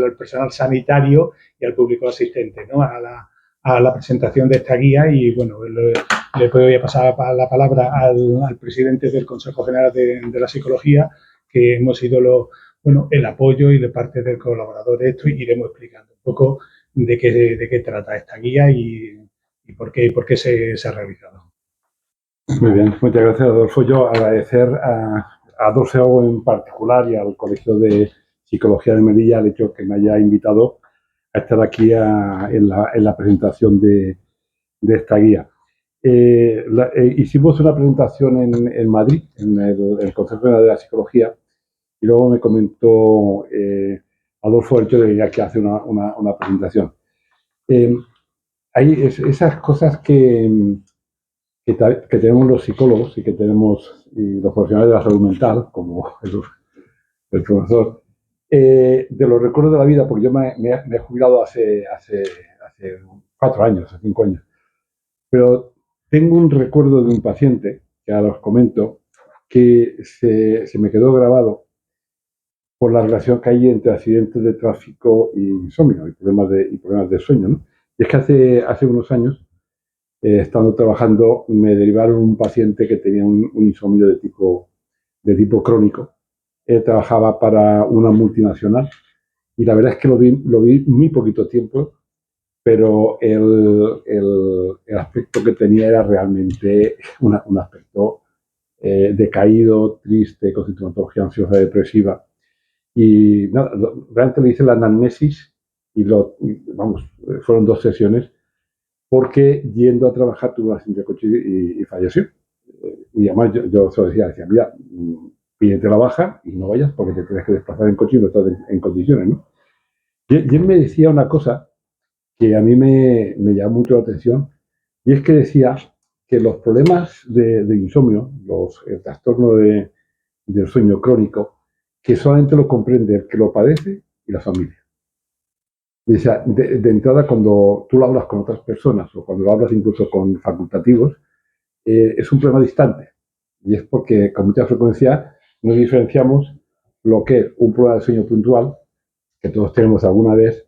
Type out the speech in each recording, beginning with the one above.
al personal sanitario y al público asistente, ¿no? a la presentación de esta guía y, bueno, le voy a pasar la palabra al presidente del Consejo General de la Psicología, que hemos sido el apoyo y de parte del colaborador de esto, y iremos explicando un poco de qué trata esta guía y por qué se ha realizado. Muy bien, muchas gracias, Adolfo. Yo agradecer a Adolfo en particular y al Colegio de Psicología de Melilla el hecho que me haya invitado a estar aquí en la presentación de esta guía. Hicimos una presentación en Madrid, en el Consejo General de la Psicología, y luego me comentó Adolfo el hecho de que hace una presentación. Hay esas cosas que tenemos los psicólogos y que tenemos los profesionales de la salud mental, como el profesor, de los recuerdos de la vida, porque yo me he jubilado hace 4 años, hace 5 años, pero tengo un recuerdo de un paciente, que ahora os comento, que se me quedó grabado por la relación que hay entre accidentes de tráfico y insomnio y problemas de sueño, ¿no? Y es que hace unos años, estando trabajando, me derivaron un paciente que tenía un insomnio de tipo crónico. Él trabajaba para una multinacional y la verdad es que lo vi muy poquito tiempo, pero el aspecto que tenía era realmente un aspecto decaído, triste, con sintomatología ansiosa depresiva. Y nada, realmente le hice la anamnesis y fueron 2 sesiones, porque yendo a trabajar tuvo un accidente de coche y falleció. Y además yo se lo decía, mira, pídete la baja y no vayas porque te tienes que desplazar en coche y no estás en condiciones, ¿no? Y él me decía una cosa que a mí me llamó mucho la atención, y es que decía que los problemas de insomnio, el trastorno del sueño crónico, que solamente lo comprende el que lo padece y la familia. O sea, de entrada, cuando tú lo hablas con otras personas o cuando lo hablas incluso con facultativos, es un problema distante. Y es porque con mucha frecuencia nos diferenciamos lo que es un problema de sueño puntual, que todos tenemos alguna vez,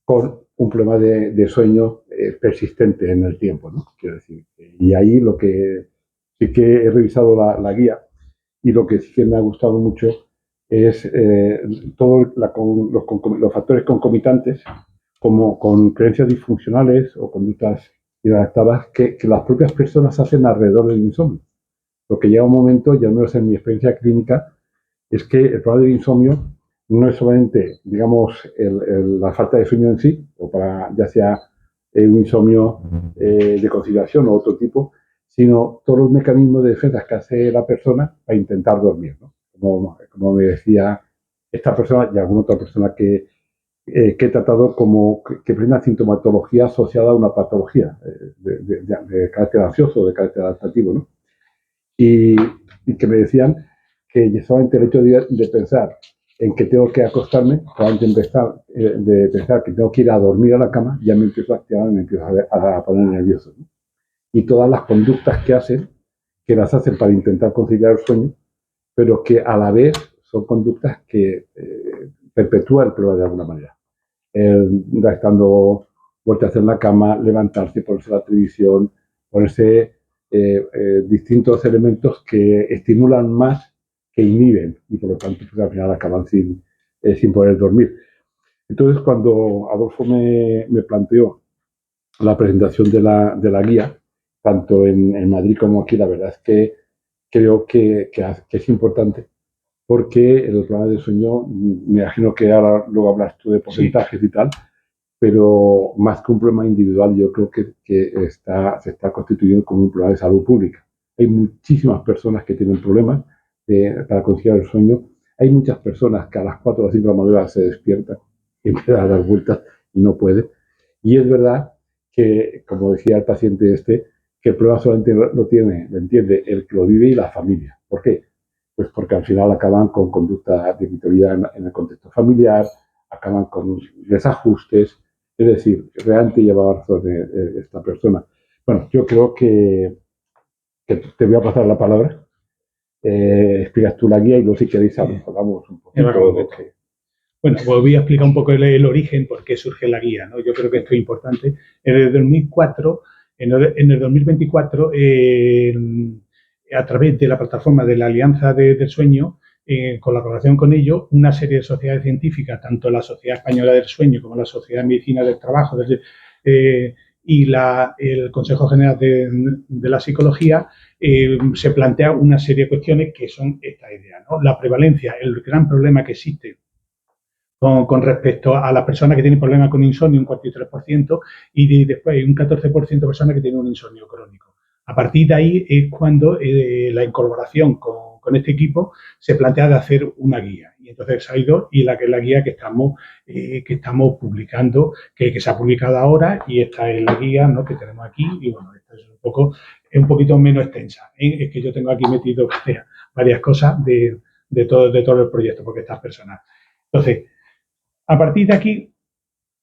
con un problema de sueño persistente en el tiempo, ¿no? Quiero decir, y ahí lo que sí que he revisado la guía, y lo que sí que me ha gustado mucho es todos los factores concomitantes, como con creencias disfuncionales o conductas inadaptadas que las propias personas hacen alrededor del insomnio. Lo que llega un momento, ya al menos en mi experiencia clínica, es que el problema del insomnio no es solamente, digamos, la falta de sueño en sí, o ya sea un insomnio de conciliación o otro tipo, sino todos los mecanismos de defensa que hace la persona para intentar dormir, ¿no? Como me decía esta persona y alguna otra persona que he tratado como que presenta sintomatología asociada a una patología de carácter ansioso, de carácter adaptativo, ¿no? Y que me decían que solamente el hecho de pensar en que tengo que acostarme, solamente de pensar que tengo que ir a dormir a la cama, ya me empiezo a activar, me empiezo a poner nervioso, ¿no? Y todas las conductas que hacen, que las hacen para intentar conciliar el sueño, pero que a la vez son conductas que perpetúan el problema de alguna manera. Estando vueltas en la cama, levantarse, ponerse la televisión, ponerse distintos elementos que estimulan más que inhiben y por lo tanto pues, al final acaban sin poder dormir. Entonces cuando Adolfo me planteó la presentación de la guía, tanto en Madrid como aquí, la verdad es que creo que es importante, porque el problema del sueño, me imagino que ahora luego hablas tú de porcentajes y tal, pero más que un problema individual, yo creo que se está constituyendo como un problema de salud pública. Hay muchísimas personas que tienen problemas para conciliar el sueño. Hay muchas personas que a las 4 o 5 de la madrugada se despiertan y empiezan a dar vueltas y no pueden. Y es verdad que, como decía el paciente que el problema solamente lo entiende el que lo vive y la familia. ¿Por qué? Pues porque al final acaban con conducta de inevitabilidad en el contexto familiar, acaban con desajustes, es decir, realmente lleva razón esta persona. Bueno, yo creo que te voy a pasar la palabra. Explicas tú la guía y luego si queréis hablamos un poquito de que... Bueno, pues voy a explicar un poco el origen, por qué surge la guía, ¿no? Yo creo que esto es importante. En el 2004, en el 2024, a través de la plataforma de la Alianza del Sueño, en colaboración con ellos, una serie de sociedades científicas, tanto la Sociedad Española del Sueño como la Sociedad de Medicina del Trabajo y el Consejo General de la Psicología, se plantea una serie de cuestiones que son esta idea, ¿no? La prevalencia, el gran problema que existe con respecto a las personas que tienen problemas con insomnio, un 43%, y después hay un 14% de personas que tienen un insomnio crónico. A partir de ahí es cuando la incorporación con este equipo se plantea de hacer una guía. Y entonces ha ido, y la guía que estamos publicando, que se ha publicado ahora, y esta es la guía, ¿no?, que tenemos aquí. Y bueno, esta es un poquito menos extensa, ¿eh? Es que yo tengo aquí metido varias cosas de todo el proyecto, porque estas personas. Entonces, a partir de aquí,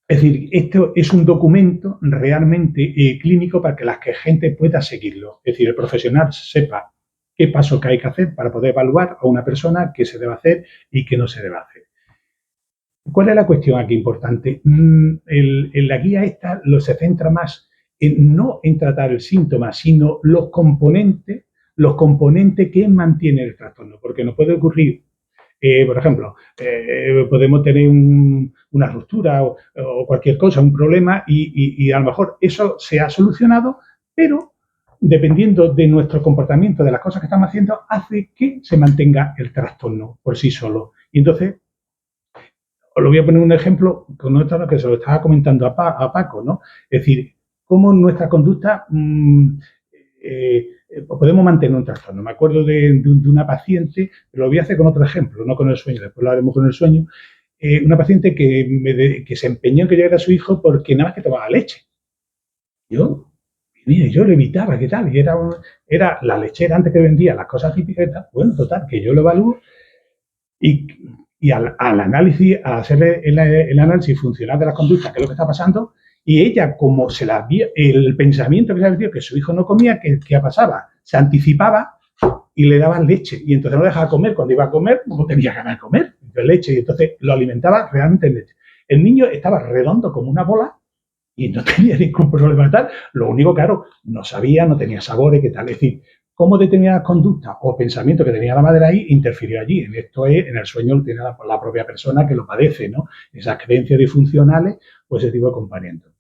es decir, esto es un documento realmente clínico para que la gente pueda seguirlo. Es decir, el profesional sepa qué paso que hay que hacer para poder evaluar a una persona, qué se debe hacer y qué no se debe hacer. ¿Cuál es la cuestión aquí importante? En la guía esta se centra más no en tratar el síntoma, sino los componentes que mantienen el trastorno. Porque nos puede ocurrir, por ejemplo, podemos tener una ruptura o cualquier cosa, un problema, y a lo mejor eso se ha solucionado, pero dependiendo de nuestro comportamiento, de las cosas que estamos haciendo, hace que se mantenga el trastorno por sí solo. Y entonces, os lo voy a poner un ejemplo con esto que se lo estaba comentando a Paco, ¿no? Es decir, cómo nuestra conducta podemos mantener un trastorno. Me acuerdo de una paciente, pero lo voy a hacer con otro ejemplo, no con el sueño, después lo haremos con el sueño. Una paciente que se empeñó en que yo era su hijo porque nada más que tomaba leche. Yo lo evitaba, ¿qué tal? Y era la lechera antes que vendía las cosas típicas y tal. Bueno, total, que yo lo evalúo y al análisis, a hacerle el análisis funcional de las conductas, que es lo que está pasando, y ella, como se la había, el pensamiento que se había metido, que su hijo no comía, ¿qué pasaba? Se anticipaba y le daban leche. Y entonces no dejaba comer. Cuando iba a comer, no tenía ganas de comer leche. Y entonces lo alimentaba realmente en leche. El niño estaba redondo como una bola y no tenía ningún problema tal. Lo único, claro, no sabía, no tenía sabores, qué tal. Es decir, cómo determinadas conductas o pensamientos que tenía la madre ahí interfirió allí. En esto en el sueño lo tiene la propia persona que lo padece, ¿no? Esas creencias disfuncionales o ese tipo de componentes.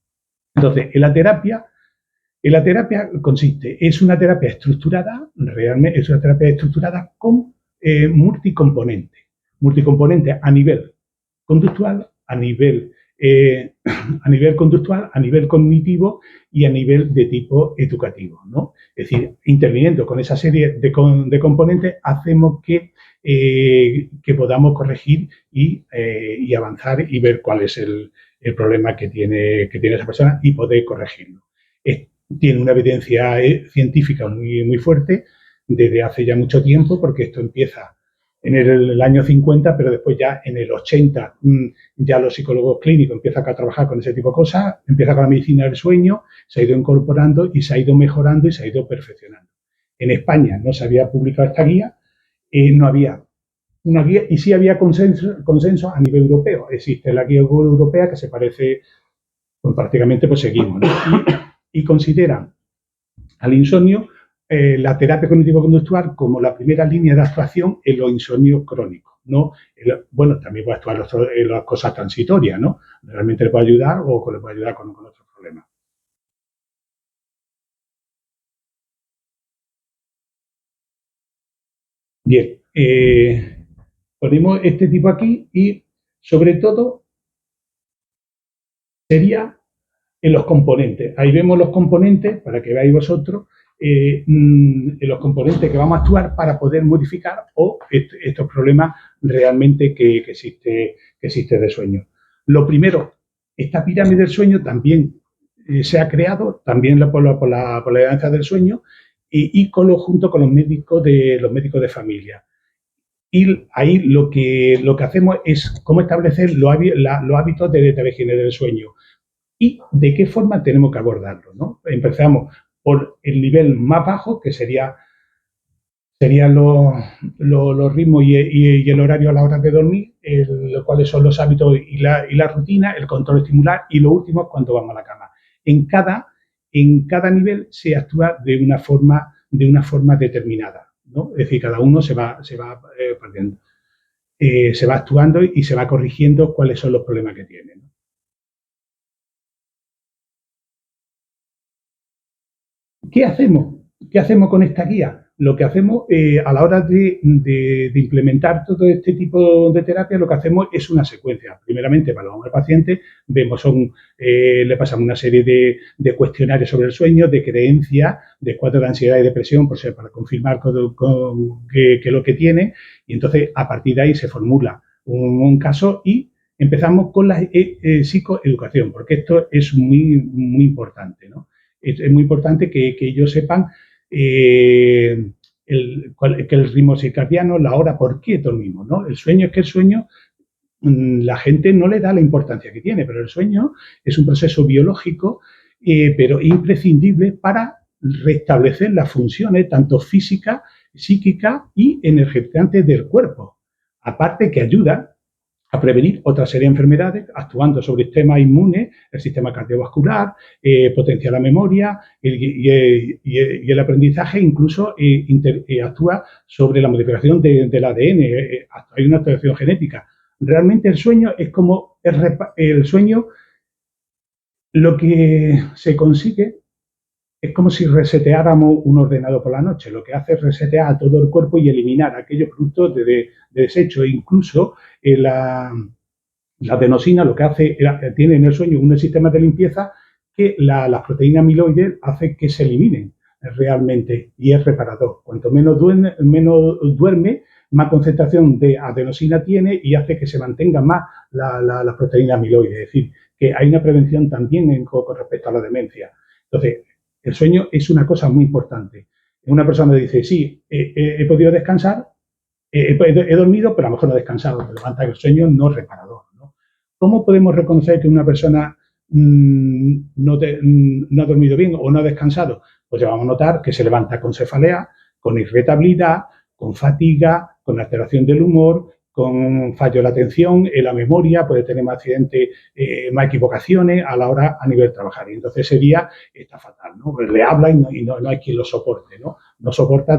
Entonces, en la terapia consiste, es una terapia estructurada, realmente es una terapia estructurada con multicomponentes. Multicomponentes a nivel conductual, a nivel conductual, a nivel cognitivo y a nivel de tipo educativo, ¿no? Es decir, interviniendo con esa serie de componentes, hacemos que podamos corregir y avanzar y ver cuál es el problema que tiene esa persona y poder corregirlo. Tiene una evidencia científica muy, muy fuerte desde hace ya mucho tiempo, porque esto empieza en el año 50, pero después ya en el 80 ya los psicólogos clínicos empiezan a trabajar con ese tipo de cosas, empieza con la medicina del sueño, se ha ido incorporando y se ha ido mejorando y se ha ido perfeccionando. En España no se había publicado esta guía, no había una guía y sí había consenso a nivel europeo. Existe la guía europea que se parece, pues prácticamente pues seguimos, ¿no? Y consideran al insomnio la terapia cognitivo-conductual como la primera línea de actuación en los insomnios crónicos, ¿no? Bueno, también puede actuar en las cosas transitorias, ¿no? Realmente le puede ayudar o le puede ayudar con otros problemas. Bien, ponemos este tipo aquí y sobre todo sería en los componentes. Ahí vemos los componentes, para que veáis vosotros, en los componentes que vamos a actuar para poder modificar estos problemas realmente que existe de sueño. Lo primero, esta pirámide del sueño también se ha creado, también por la Alianza del Sueño, y junto con los médicos de familia. Y ahí lo que hacemos es cómo establecer los hábitos de higiene del sueño y de qué forma tenemos que abordarlo, ¿no? Empezamos por el nivel más bajo, que sería serían los ritmos y el horario a la hora de dormir, cuáles son los hábitos y la rutina, el control estimular y lo último es cuando vamos a la cama. En cada nivel se actúa de una forma determinada, ¿no? Es decir, cada uno se va perdiendo. Se va actuando y se va corrigiendo cuáles son los problemas que tiene, ¿no? ¿Qué hacemos? ¿Qué hacemos con esta guía? Lo que hacemos a la hora de implementar todo este tipo de terapia, lo que hacemos es una secuencia. Primeramente, evaluamos al paciente, le pasamos una serie de cuestionarios sobre el sueño, de creencias, de cuadros de ansiedad y depresión, para confirmar que lo que tiene, y entonces a partir de ahí se formula un caso y empezamos con la psicoeducación, porque esto es muy importante, ¿no? Es muy importante que ellos sepan que el ritmo circadiano, la hora, por qué dormimos, ¿no? El sueño es que el sueño la gente no le da la importancia que tiene, pero el sueño es un proceso biológico, pero imprescindible para restablecer las funciones tanto físicas, psíquicas y energetizantes del cuerpo. Aparte que ayuda a prevenir otra serie de enfermedades, actuando sobre el sistema inmune, el sistema cardiovascular, potencia la memoria y el aprendizaje, incluso actúa sobre la modificación del ADN, hay una alteración genética. Realmente el sueño es como el sueño, lo que se consigue es como si reseteáramos un ordenador por la noche. Lo que hace es resetear a todo el cuerpo y eliminar aquellos productos de desecho. E incluso la adenosina lo que hace, tiene en el sueño un sistema de limpieza que las proteínas amiloides hace que se eliminen realmente y es reparador. Cuanto menos duerme, más concentración de adenosina tiene y hace que se mantenga más la proteína amiloide. Es decir, que hay una prevención también con respecto a la demencia. Entonces, el sueño es una cosa muy importante. Una persona dice, sí, he podido descansar, he dormido, pero a lo mejor no he descansado. Te levanta el sueño no es reparador, ¿no? ¿Cómo podemos reconocer que una persona no ha dormido bien o no ha descansado? Pues ya vamos a notar que se levanta con cefalea, con irritabilidad, con fatiga, con alteración del humor, con fallo de la atención, en la memoria, puede tener más accidentes, más equivocaciones a la hora a nivel de trabajar. Y entonces ese día está fatal, ¿no? Pues le habla y no hay quien lo soporte, ¿no? No soporta a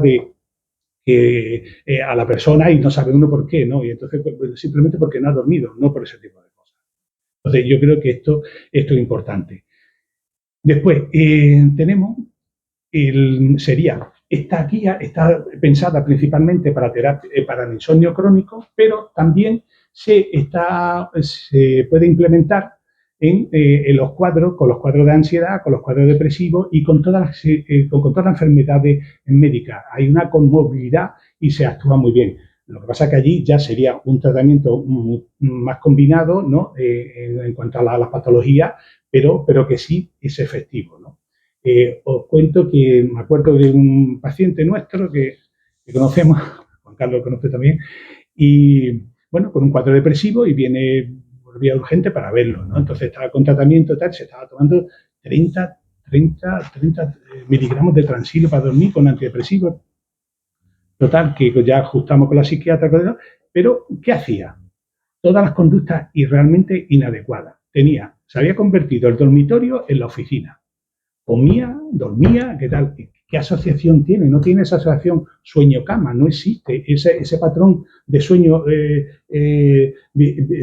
la persona y no sabe uno por qué, ¿no? Y entonces simplemente porque no ha dormido, no por ese tipo de cosas. Entonces yo creo que esto es importante. Después tenemos sería esta guía está pensada principalmente para el insomnio crónico, pero también se puede implementar en los cuadros, con los cuadros de ansiedad, con los cuadros depresivos y con todas las enfermedades médicas. Hay una comorbilidad y se actúa muy bien. Lo que pasa es que allí ya sería un tratamiento más combinado, ¿no? En cuanto a las patologías, pero que sí es efectivo, ¿no? Os cuento que me acuerdo de un paciente nuestro que conocemos, Juan Carlos lo conoce también, y bueno, con un cuadro depresivo y viene por vía urgente para verlo, ¿no? Entonces estaba con tratamiento tal, se estaba tomando 30 miligramos de Transilo para dormir con antidepresivos. Total, que ya ajustamos con la psiquiatra, pero ¿qué hacía? Todas las conductas realmente inadecuadas. Se había convertido el dormitorio en la oficina. Comía, dormía, ¿qué tal? ¿Qué asociación tiene? No tiene esa asociación sueño-cama, no existe. Ese patrón de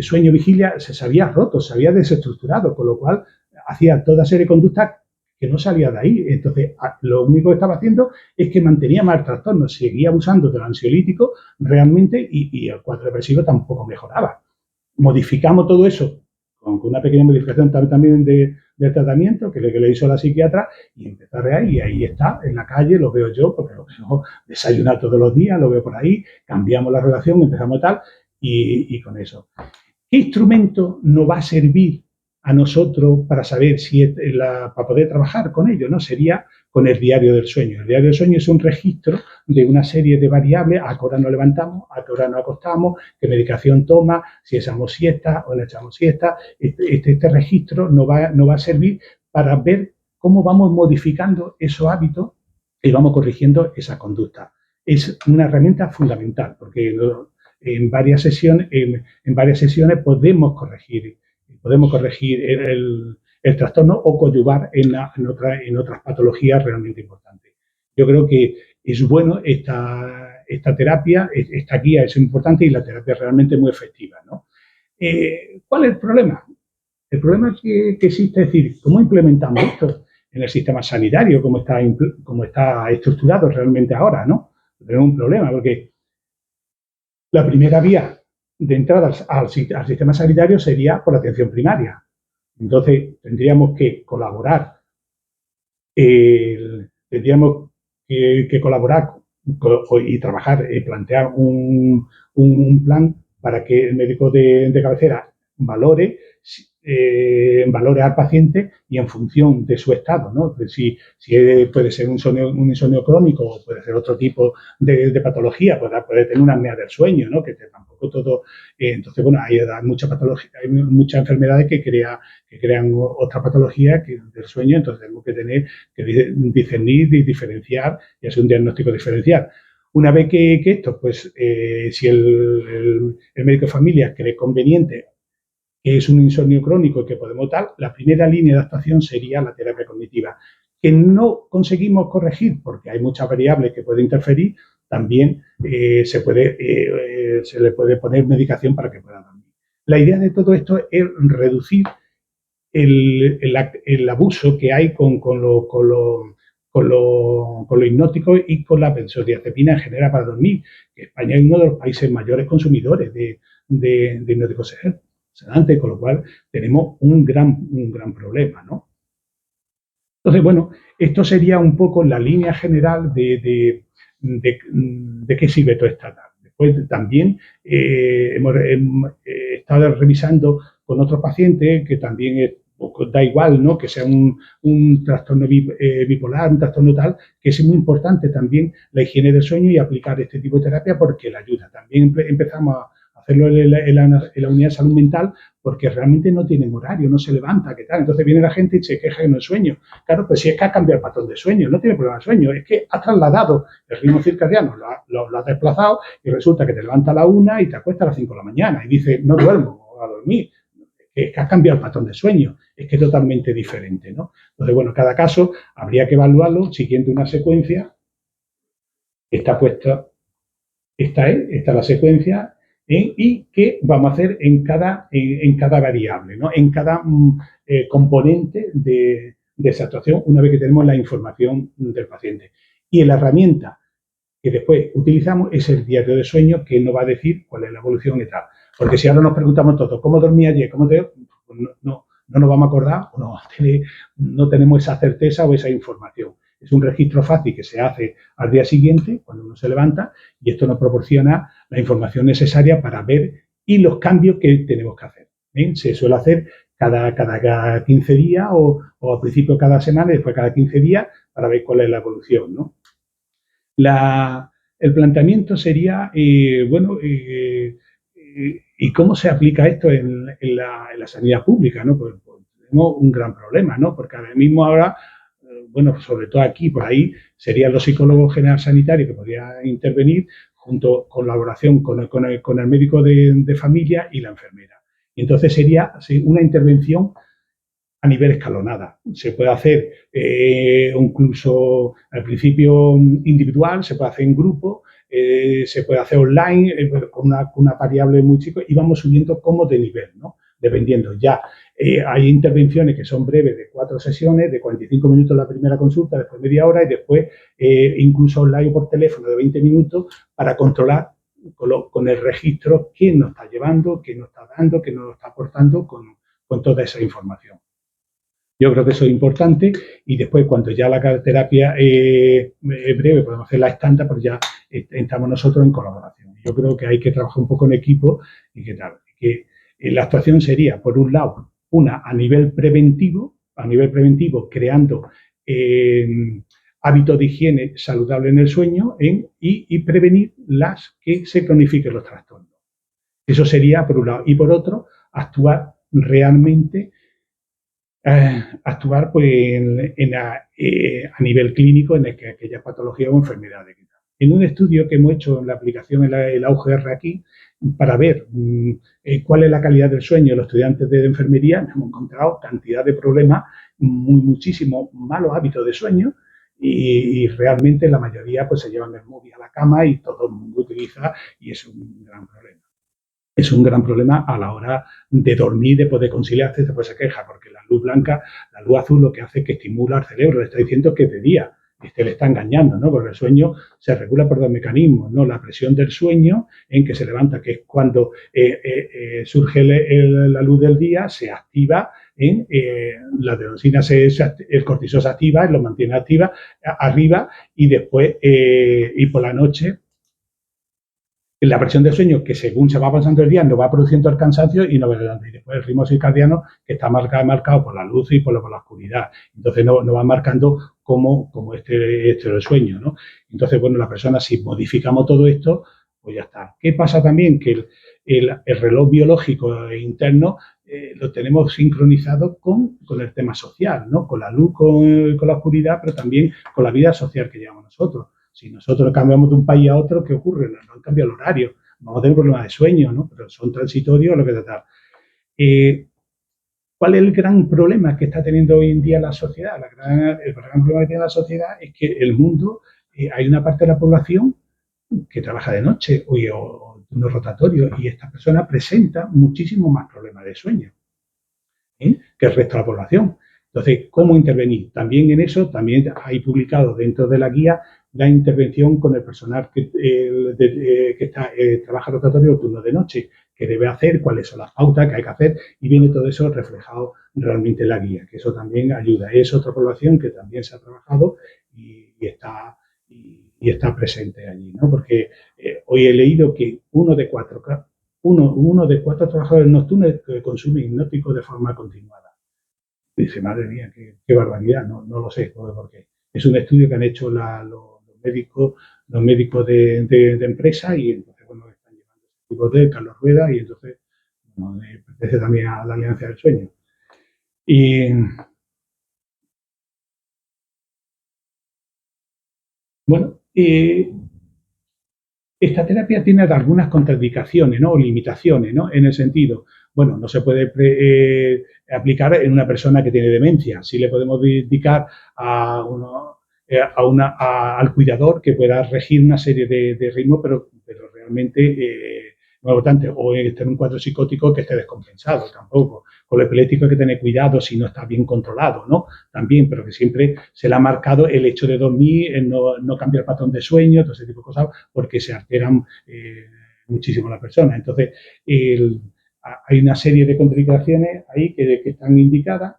sueño-vigilia se había roto, se había desestructurado, con lo cual hacía toda serie de conductas que no salía de ahí. Entonces, lo único que estaba haciendo es que mantenía más el trastorno, seguía abusando del ansiolítico realmente y el cuadro depresivo tampoco mejoraba. Modificamos todo eso con una pequeña modificación también del tratamiento que le hizo la psiquiatra y empezó a reír y ahí está, en la calle, lo veo yo, porque lo veo desayunar todos los días, lo veo por ahí, cambiamos la relación, empezamos tal y con eso. ¿Qué instrumento nos va a servir a nosotros para saber para poder trabajar con ello? ¿No? Sería con el diario del sueño. El diario del sueño es un registro de una serie de variables, a qué hora nos levantamos, a qué hora nos acostamos, qué medicación toma, si echamos siesta o no echamos siesta. Este registro nos va a servir para ver cómo vamos modificando esos hábitos y vamos corrigiendo esa conducta. es una herramienta fundamental, porque en varias sesiones podemos corregir el trastorno o coadyuvar en otras patologías realmente importantes. Yo creo que es bueno esta terapia, esta guía es importante y la terapia es realmente muy efectiva, ¿no? ¿Cuál es el problema? El problema que existe es decir, ¿cómo implementamos esto en el sistema sanitario? ¿Cómo está estructurado realmente ahora, ¿no? Tenemos un problema porque la primera vía de entrada al sistema sanitario sería por la atención primaria. Entonces, tendríamos que colaborar, y trabajar, plantear un plan para que el médico de cabecera valore al paciente y en función de su estado, ¿no? Si puede ser un insomnio crónico o puede ser otro tipo de patología, puede tener una apnea del sueño, ¿no? Que tampoco todo... entonces, bueno, hay muchas enfermedades que crean otra patología del sueño, entonces tenemos que discernir y diferenciar y hacer un diagnóstico diferencial. Una vez que esto, pues, si el médico de familia cree conveniente que es un insomnio crónico y que podemos tal, la primera línea de actuación sería la terapia cognitiva, que no conseguimos corregir porque hay muchas variables que pueden interferir, también se le puede poner medicación para que pueda dormir. La idea de todo esto es reducir el abuso que hay con lo hipnótico y con la benzodiazepina en general para dormir. España es uno de los países mayores consumidores de hipnóticos sedantes, con lo cual tenemos un gran problema, ¿no? Entonces, bueno, esto sería un poco la línea general de qué sirve toda esta tarde. Después también hemos estado revisando con otros pacientes que también da igual, ¿no? Que sea un trastorno bipolar, un trastorno tal, que es muy importante también la higiene del sueño y aplicar este tipo de terapia porque la ayuda. También empezamos a hacerlo en la unidad de salud mental porque realmente no tienen horario, no se levanta, ¿qué tal? Entonces viene la gente y se queja de no sueño. Claro, pues si es que ha cambiado el patrón de sueño, no tiene problema de sueño, es que has trasladado el ritmo circadiano, lo has desplazado y resulta que te levantas a la 1 y te acuestas a las 5 de la mañana y dices, no duermo a dormir. Es que has cambiado el patrón de sueño, es que es totalmente diferente, ¿no? Entonces, bueno, cada caso habría que evaluarlo siguiendo una secuencia. Está puesta, esta es la secuencia, y qué vamos a hacer en cada variable, ¿no? En cada componente de esa actuación, una vez que tenemos la información del paciente. Y la herramienta que después utilizamos es el diario de sueño, que nos va a decir cuál es la evolución y tal. Porque si ahora nos preguntamos todos, ¿cómo dormí ayer? Pues no nos vamos a acordar o no tenemos esa certeza o esa información. Es un registro fácil que se hace al día siguiente, cuando uno se levanta, y esto nos proporciona la información necesaria para ver y los cambios que tenemos que hacer. Se suele hacer cada 15 días o al principio cada semana y después cada 15 días para ver cuál es la evolución, ¿no? El planteamiento sería, ¿y cómo se aplica esto en la sanidad pública? ¿No? Pues tenemos un gran problema, ¿no? Porque ahora mismo bueno, sobre todo aquí, por ahí, serían los psicólogos generales sanitarios que podrían intervenir junto con colaboración con el médico de familia y la enfermera. Y entonces sería una intervención a nivel escalonada. Se puede hacer incluso al principio individual, se puede hacer en grupo, se puede hacer online con una variable muy chica y vamos subiendo como de nivel, ¿no? Dependiendo. Ya hay intervenciones que son breves de 4 sesiones, de 45 minutos la primera consulta, después media hora y después incluso online o por teléfono de 20 minutos para controlar con el registro quién nos está llevando, quién nos está dando, quién nos está aportando con toda esa información. Yo creo que eso es importante y después cuando ya la terapia es breve, podemos hacer la estándar, pues ya entramos nosotros en colaboración. Yo creo que hay que trabajar un poco en equipo y que tal. Que la actuación sería, por un lado, a nivel preventivo creando hábitos de higiene saludable en el sueño y prevenir las que se cronifiquen los trastornos. Eso sería por un lado. Y por otro, actuar realmente pues a nivel clínico en aquellas patologías o enfermedades. en un estudio que hemos hecho en la aplicación, el AUGR aquí, para ver cuál es la calidad del sueño de los estudiantes de enfermería, hemos encontrado cantidad de problemas, muchísimos malos hábitos de sueño, y realmente la mayoría pues se llevan el móvil a la cama y todo el mundo utiliza, y es un gran problema. Es un gran problema a la hora de dormir, de poder conciliarse, después se queja, porque la luz blanca, la luz azul lo que hace es que estimula al cerebro, le está diciendo que es de día, le está engañando, ¿no? Porque el sueño se regula por dos mecanismos, ¿no? La presión del sueño en que se levanta, que es cuando surge la luz del día, se activa en la adenosina, el cortisol se activa, lo mantiene activa arriba, y después, y por la noche, la presión del sueño, que según se va avanzando el día, nos va produciendo el cansancio y no va adelante. Y después el ritmo circadiano, que está marcado por la luz y por la oscuridad. Entonces nos va marcando como este es el sueño, ¿no? Entonces, bueno, la persona, si modificamos todo esto, pues ya está. ¿Qué pasa también? Que el reloj biológico interno lo tenemos sincronizado con el tema social, ¿no? Con la luz, con la oscuridad, pero también con la vida social que llevamos nosotros. Si nosotros cambiamos de un país a otro, ¿qué ocurre? No cambia el horario. Vamos a tener problemas de sueño, ¿no? Pero son transitorios lo que tratar. ¿Cuál es el gran problema que está teniendo hoy en día la sociedad? El gran problema que tiene la sociedad es que el mundo, hay una parte de la población que trabaja de noche o turno rotatorio, y esta persona presenta muchísimos más problemas de sueño que el resto de la población. Entonces, ¿cómo intervenir? También en eso, también hay publicado dentro de la guía la intervención con el personal que trabaja rotatorio o turno de noche, que debe hacer, cuáles son las pautas que hay que hacer, y viene todo eso reflejado realmente en la guía, que eso también ayuda. Es otra población que también se ha trabajado y está presente allí, ¿no? Porque hoy he leído que uno de cuatro trabajadores nocturnos consumen hipnóticos de forma continuada. Dice, madre mía, qué barbaridad, no lo sé por qué. Es un estudio que han hecho los médicos de empresa, y entonces, bueno, están llevando ese tipo de Carlos Rueda, y entonces, bueno, pertenece también a la Alianza del Sueño. Y bueno, esta terapia tiene algunas contraindicaciones, ¿no? O limitaciones, ¿no? En el sentido, bueno, no se puede aplicar en una persona que tiene demencia. Sí le podemos dedicar al cuidador que pueda regir una serie de ritmos, pero realmente no es importante. O esté en un cuadro psicótico que esté descompensado, tampoco. Con lo epiléptico hay que tener cuidado si no está bien controlado, ¿no? También, pero que siempre se le ha marcado el hecho de dormir, no cambiar el patrón de sueño, todo ese tipo de cosas, porque se alteran muchísimo las personas. Entonces, hay una serie de contraindicaciones ahí que están indicadas.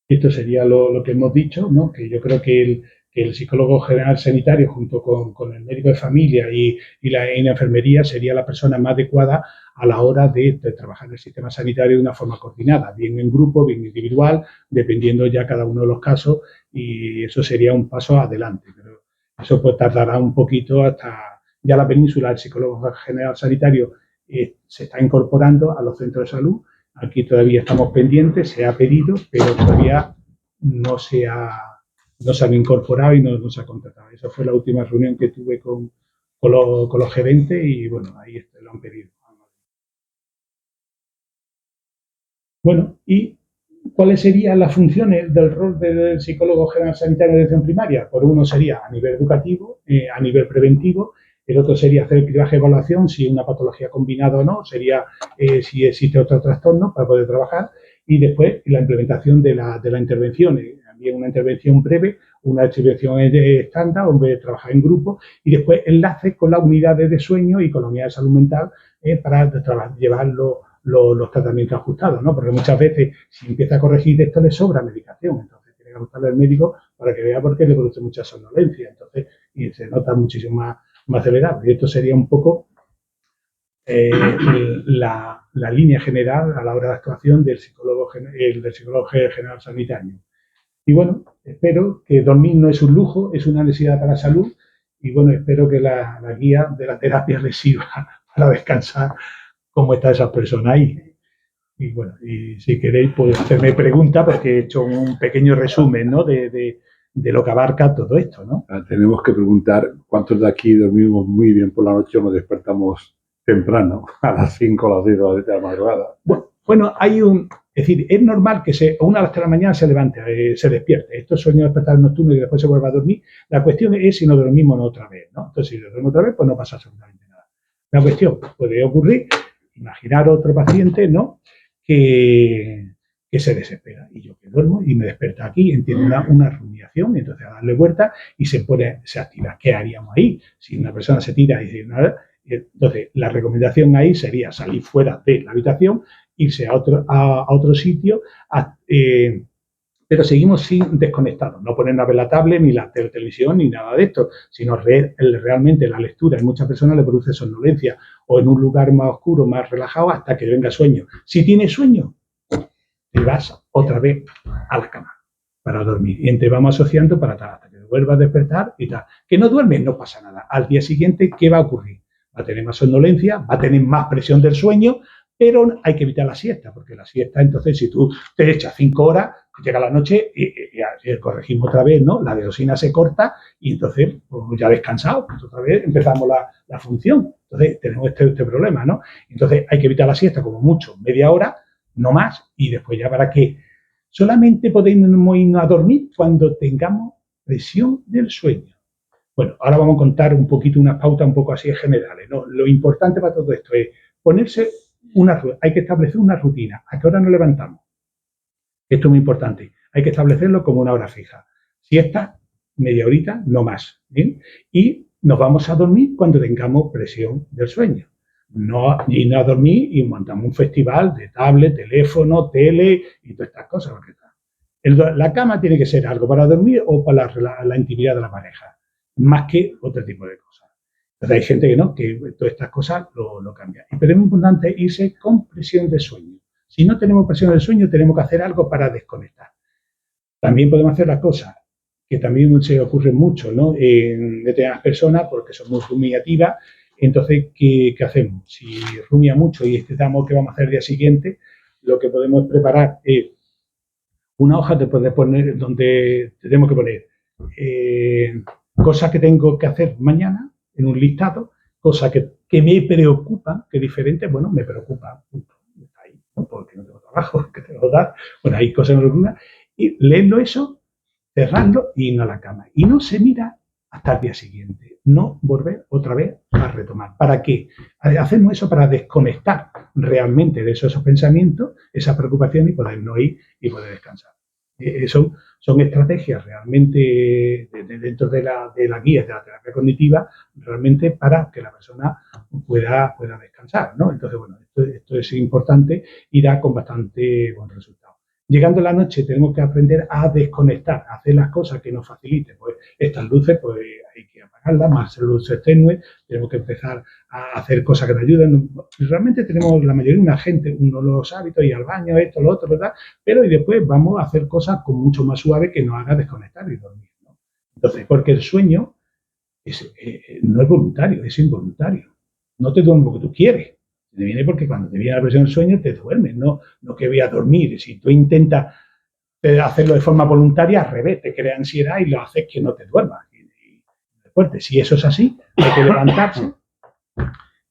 Esto sería lo que hemos dicho, ¿no? Que yo creo que el psicólogo general sanitario, junto con el médico de familia y la enfermería, sería la persona más adecuada a la hora de trabajar en el sistema sanitario de una forma coordinada, bien en grupo, bien individual, dependiendo ya cada uno de los casos, y eso sería un paso adelante. Pero eso pues tardará un poquito hasta ya la península. El psicólogo general sanitario se está incorporando a los centros de salud. Aquí todavía estamos pendientes, se ha pedido, pero todavía no se han incorporado y no se ha contratado. Esa fue la última reunión que tuve con los gerentes, y bueno, ahí lo han pedido. Bueno, ¿y cuáles serían las funciones del rol del psicólogo general sanitario de atención primaria? Por uno sería a nivel educativo, a nivel preventivo. El otro sería hacer el cribaje de evaluación, si una patología combinada o no, sería si existe otro trastorno para poder trabajar. Y después la implementación de la intervención, también una intervención breve, una intervención estándar, o trabajar en grupo, y después enlaces con las unidades de sueño y con la unidad de salud mental para llevar los tratamientos ajustados, ¿no? Porque muchas veces, si empieza a corregir esto, le sobra medicación, entonces tiene que ajustarle al médico para que vea por qué le produce mucha somnolencia, entonces, y se nota muchísimo más acelerado. Y esto sería un poco la línea general a la hora de actuación del psicólogo general sanitario. Y bueno, espero que dormir no es un lujo, es una necesidad para la salud, y bueno, espero que la guía de la terapia les sirva para descansar cómo está esa persona ahí. Y bueno, y si queréis, pues hacerme preguntas, porque he hecho un pequeño resumen, ¿no? de de lo que abarca todo esto, ¿no? Tenemos que preguntar cuántos de aquí dormimos muy bien por la noche o nos despertamos temprano, a las 5 o las 6 de la madrugada. Bueno, es decir, es normal que a 1 a las 3 de la mañana se levante, se despierte. Esto es sueño de despertar nocturno y después se vuelve a dormir. La cuestión es si nos dormimos otra vez, ¿no? Entonces, si nos dormimos otra vez, pues no pasa absolutamente nada. La cuestión puede ocurrir, imaginar otro paciente, ¿no? Que se desespera. Y yo que duermo y me despierto aquí, entiende una rumiación, y entonces a darle vuelta y se activa. ¿Qué haríamos ahí? Si una persona se tira y dice nada, entonces la recomendación ahí sería salir fuera de la habitación, irse a otro sitio, pero seguimos sin desconectados, no poner a ver la tablet, ni la televisión, ni nada de esto, sino realmente la lectura. En muchas personas le produce somnolencia, o en un lugar más oscuro, más relajado, hasta que venga sueño. Si tienes sueño, te vas otra vez a la cama para dormir. Y te vamos asociando para tal, hasta que vuelvas a despertar y tal. Que no duermes, no pasa nada. Al día siguiente, ¿qué va a ocurrir? Va a tener más somnolencia, va a tener más presión del sueño, pero hay que evitar la siesta, porque la siesta, entonces, si tú te echas 5 horas, llega la noche y corregimos otra vez, ¿no? La eosina se corta y entonces, pues ya descansado, pues otra vez empezamos la función. Entonces, tenemos este problema, ¿no? Entonces, hay que evitar la siesta como mucho, media hora, no más, y después ya para qué. Solamente podemos irnos a dormir cuando tengamos presión del sueño. Bueno, ahora vamos a contar un poquito unas pautas un poco así generales, ¿no? Lo importante para todo esto es ponerse hay que establecer una rutina. ¿A qué hora nos levantamos? Esto es muy importante. Hay que establecerlo como una hora fija. Siesta, media horita, no más. ¿Bien? Y nos vamos a dormir cuando tengamos presión del sueño. No ir a dormir y montamos un festival de tablet, teléfono, tele y todas estas cosas. La cama tiene que ser algo para dormir o para la intimidad de la pareja, más que otro tipo de cosas. Pero hay gente que no, que todas estas cosas lo cambian. Pero es muy importante irse con presión de sueño. Si no tenemos presión de sueño, tenemos que hacer algo para desconectar. También podemos hacer las cosas que también se ocurren mucho, ¿no? En determinadas personas, porque son muy rumiativas. Entonces, ¿qué hacemos? Si rumia mucho y estamos qué vamos a hacer el día siguiente, lo que podemos preparar es una hoja de poder poner donde tenemos que poner cosas que tengo que hacer mañana en un listado, cosas que me preocupan, que diferentes, bueno, me preocupa, está ahí, ¿no? Porque no tengo trabajo, que tengo que dar, bueno, hay cosas que me preocupan, y leerlo eso, cerrarlo y irnos a la cama. Y no se mira hasta el día siguiente, no volver otra vez a retomar. ¿Para qué? Hacemos eso para desconectar realmente de esos pensamientos, esa preocupación y poder no ir y poder descansar. Son estrategias realmente dentro de la guía de la terapia cognitiva, realmente para que la persona pueda descansar, ¿no? Entonces, bueno, esto es importante y da con bastante buen resultado. Llegando la noche tenemos que aprender a desconectar, a hacer las cosas que nos faciliten. Pues estas luces, pues hay que apagarlas, más luces tenues, tenemos que empezar a hacer cosas que nos ayuden. Realmente tenemos la mayoría de una gente, los hábitos, ir al baño, esto, lo otro, ¿verdad? Pero y después vamos a hacer cosas con mucho más suave que nos haga desconectar y dormir, ¿no? Entonces, porque el sueño no es voluntario, es involuntario. No te duermes porque tú quieres. Te viene porque cuando te viene la presión del sueño te duermes, no que voy a dormir. Si tú intentas hacerlo de forma voluntaria, al revés, te crea ansiedad y lo haces que no te duermas. Fuerte. Si eso es así, hay que levantarse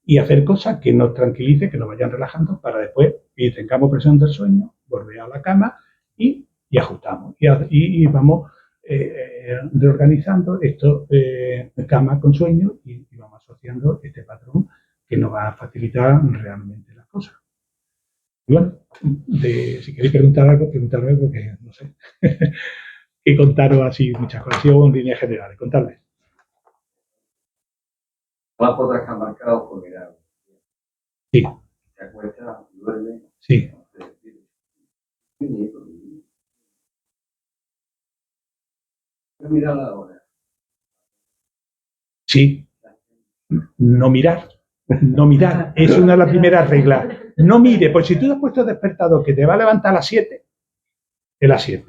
y hacer cosas que nos tranquilicen, que nos vayan relajando para después, y tengamos presión del sueño, volver a la cama y ajustamos. Y vamos reorganizando esto, cama con sueño, y vamos asociando este patrón que nos va a facilitar realmente las cosas. Y bueno, si queréis preguntar algo, preguntarme porque no sé. Y contaros así muchas cosas, en líneas generales, contarles. Las otras que han marcado por mirar. Sí. Se acuesta, duerme. Sí. Mira la hora. Sí. No mirar. No mirar. Es una de las primeras reglas. No mire, pues si tú has puesto despertador que te va a levantar a las 7, es las 7.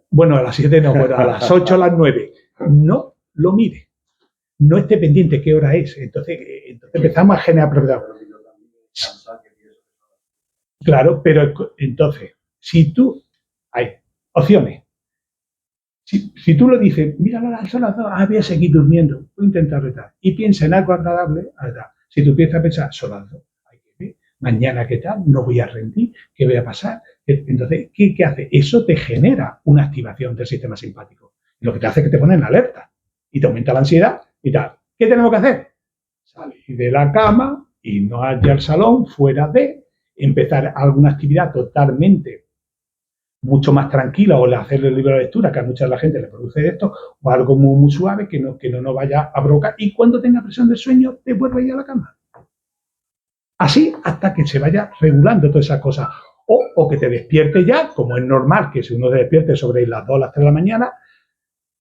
Bueno, a las 7 no, bueno, a las 8, a las 9. No lo mire. No esté pendiente qué hora es. Entonces empezamos a generar problemas. Claro, pero entonces, si tú hay opciones, Si tú lo dices, mira, son las 2, voy a seguir durmiendo, voy a intentar retar, y piensa en algo agradable, si tú empiezas a pensar, son las 2, hay que ver, mañana qué tal, no voy a rendir, qué voy a pasar. Entonces, ¿qué hace? Eso te genera una activación del sistema simpático. Lo que te hace es que te pone en alerta y te aumenta la ansiedad y tal. ¿Qué tenemos que hacer? Salir de la cama, irnos allá al salón, fuera de, empezar alguna actividad totalmente mucho más tranquila o hacerle el libro de lectura, que a mucha de la gente le produce esto, o algo muy suave que no nos vaya a provocar. Y cuando tenga presión del sueño, te vuelve a ir a la cama. Así hasta que se vaya regulando todas esas cosas. O que te despierte ya, como es normal que si uno se despierte sobre las 2 o las 3 de la mañana,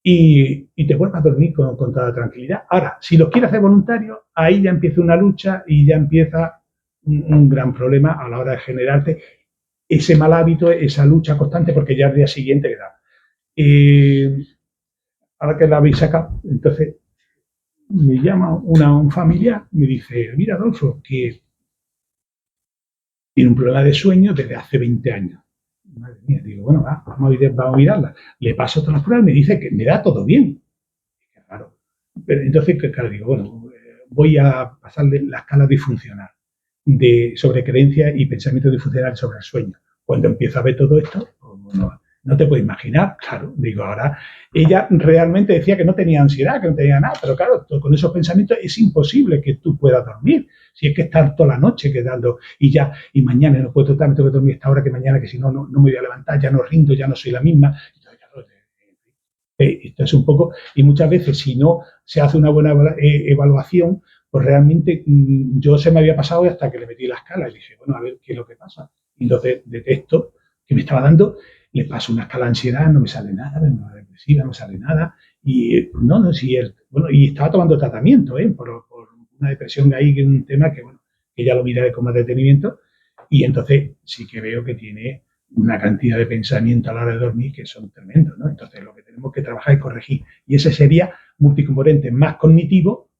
y te vuelvas a dormir con toda tranquilidad. Ahora, si lo quieres hacer voluntario, ahí ya empieza una lucha y ya empieza un gran problema a la hora de generarte ese mal hábito, esa lucha constante, porque ya al día siguiente queda. Ahora que la habéis sacado, entonces me llama un familiar, me dice, mira Adolfo, que tiene un problema de sueño desde hace 20 años. Madre mía, digo, bueno, vamos a mirarla. Le paso todas las pruebas y me dice que me da todo bien. Qué raro. Pero entonces, claro, digo, bueno, voy a pasarle la escala disfuncional sobre creencias y pensamiento disfuncional sobre el sueño. Cuando empiezo a ver todo esto, pues, no te puedes imaginar, claro, digo, ahora, ella realmente decía que no tenía ansiedad, que no tenía nada, pero claro, con esos pensamientos es imposible que tú puedas dormir, si es que estás toda la noche quedando y mañana no puedo totalmente tengo que dormir esta hora, que mañana que si no me voy a levantar, ya no rindo, ya no soy la misma. Esto es un poco, y muchas veces si no se hace una buena evaluación, pues realmente yo se me había pasado hasta que le metí la escala y dije, bueno, a ver qué es lo que pasa. Y entonces detecto que me estaba dando, le paso una escala de ansiedad, no me sale nada, me da depresiva, no me sale nada. Y y estaba tomando tratamiento, por una depresión ahí, que es un tema que ya lo miraré con más detenimiento. Y entonces sí que veo que tiene una cantidad de pensamiento a la hora de dormir que son tremendos, ¿no? Entonces lo que tenemos que trabajar es corregir. Y ese sería multicomponente más cognitivo,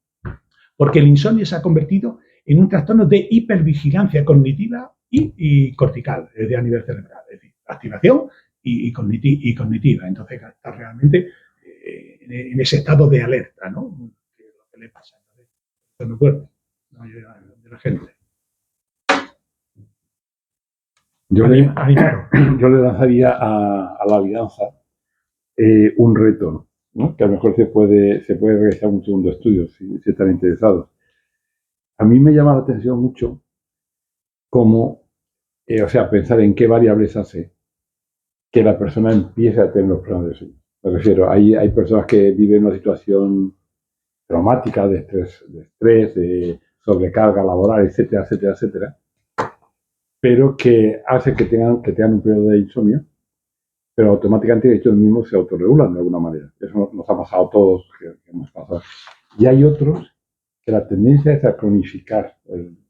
porque el insomnio se ha convertido en un trastorno de hipervigilancia cognitiva y cortical, es decir, a nivel cerebral, es decir, activación y cognitiva. Entonces está realmente en ese estado de alerta, ¿no? Que es lo que le pasa. Entonces, esto no puede, no, de la gente. Yo le lanzaría a la alianza un reto, ¿no? Que a lo mejor se puede realizar un segundo estudio si están interesados. A mí me llama la atención mucho cómo, pensar en qué variables hace que la persona empiece a tener los problemas de sueño. Me refiero, hay personas que viven una situación traumática de estrés, de sobrecarga laboral, etcétera, etcétera, etcétera, pero que hace que tengan un periodo de insomnio, pero automáticamente ellos mismos se autorregulan de alguna manera. Eso nos ha pasado a todos, que hemos pasado. Y hay otros que la tendencia es a cronificar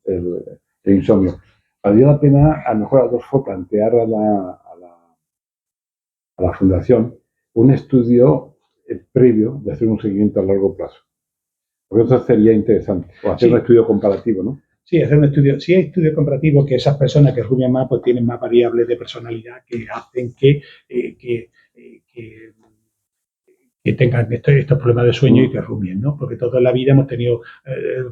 el insomnio. Valdría la pena, a lo mejor, Adolfo, plantear a la Fundación un estudio previo de hacer un seguimiento a largo plazo. Porque eso sería interesante. O hacer un estudio comparativo, ¿no? Sí, hacer un estudio. Si hay estudios comparativos que esas personas que rumian más, pues tienen más variables de personalidad que hacen que tengan estos problemas de sueño y que rumien, ¿no? Porque toda la vida hemos tenido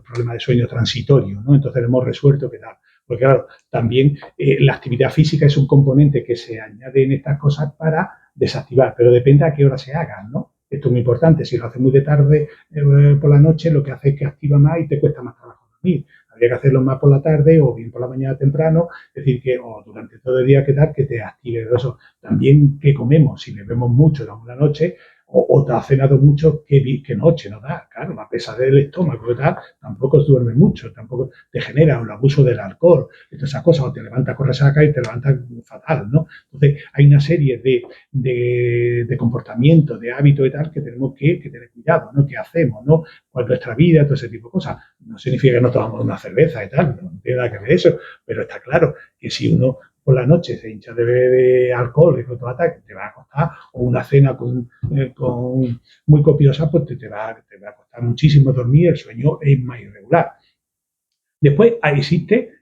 problemas de sueño transitorios, ¿no? Entonces hemos resuelto que tal. Porque claro, también la actividad física es un componente que se añade en estas cosas para desactivar, pero depende a qué hora se hagan, ¿no? Esto es muy importante. Si lo haces muy de tarde por la noche, lo que hace es que activa más y te cuesta más trabajo dormir. Habría que hacerlo más por la tarde o bien por la mañana temprano, es decir, que o durante todo el día que tal, que te active eso. También qué comemos, si bebemos mucho durante la noche, o te has cenado mucho, qué noche no da, claro, la pesadez del estómago y tal, tampoco duermes mucho, tampoco te genera un abuso del alcohol, y todas esas cosas, o te levantas, corres a la calle y te levantas fatal, ¿no? Entonces hay una serie de comportamientos, de hábitos y tal, que tenemos que tener cuidado, ¿no? ¿Qué hacemos, no? ¿Cuál es nuestra vida? Todo ese tipo de cosas. No significa que no tomamos una cerveza y tal, no tiene nada que ver eso, pero está claro que si uno por la noche se hincha de alcohol y con todo ataque, te va a costar, o una cena muy copiosa, pues te va a costar muchísimo dormir, el sueño es más irregular. Después existe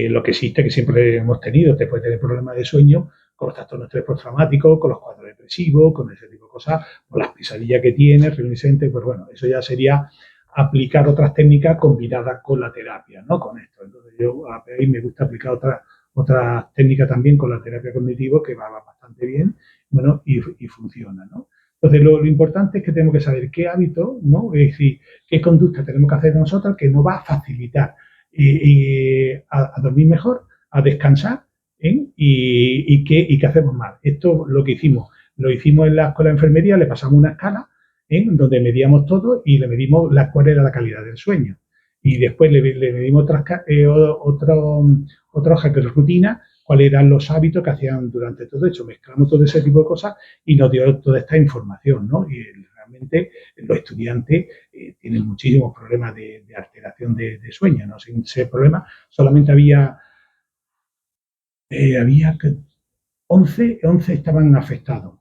lo que existe, que siempre hemos tenido, te puede tener problemas de sueño con los trastornos de estrés postraumático, con los cuadros depresivos, con ese tipo de cosas, con las pesadillas que tiene, reminiscente, pues bueno, eso ya sería aplicar otras técnicas combinadas con la terapia, ¿no? Con esto. Entonces yo a mí me gusta aplicar otras técnicas también con la terapia cognitiva que va bastante bien, bueno, y funciona, ¿no? Entonces lo importante es que tenemos que saber qué hábito, ¿no? Es decir, qué conducta tenemos que hacer nosotros que nos va a facilitar a dormir mejor, a descansar, ¿eh? Y qué hacemos mal. Esto lo que hicimos, lo hicimos en la escuela de enfermería, le pasamos una escala, donde medíamos todo y le medimos cuál era la calidad del sueño. Y después le medimos otra hoja que es rutina, cuáles eran los hábitos que hacían durante todo eso. Mezclamos todo ese tipo de cosas y nos dio toda esta información, ¿no? Y realmente los estudiantes tienen muchísimos problemas de alteración de sueño, ¿no? Sin ese problema, solamente había 11 estaban afectados.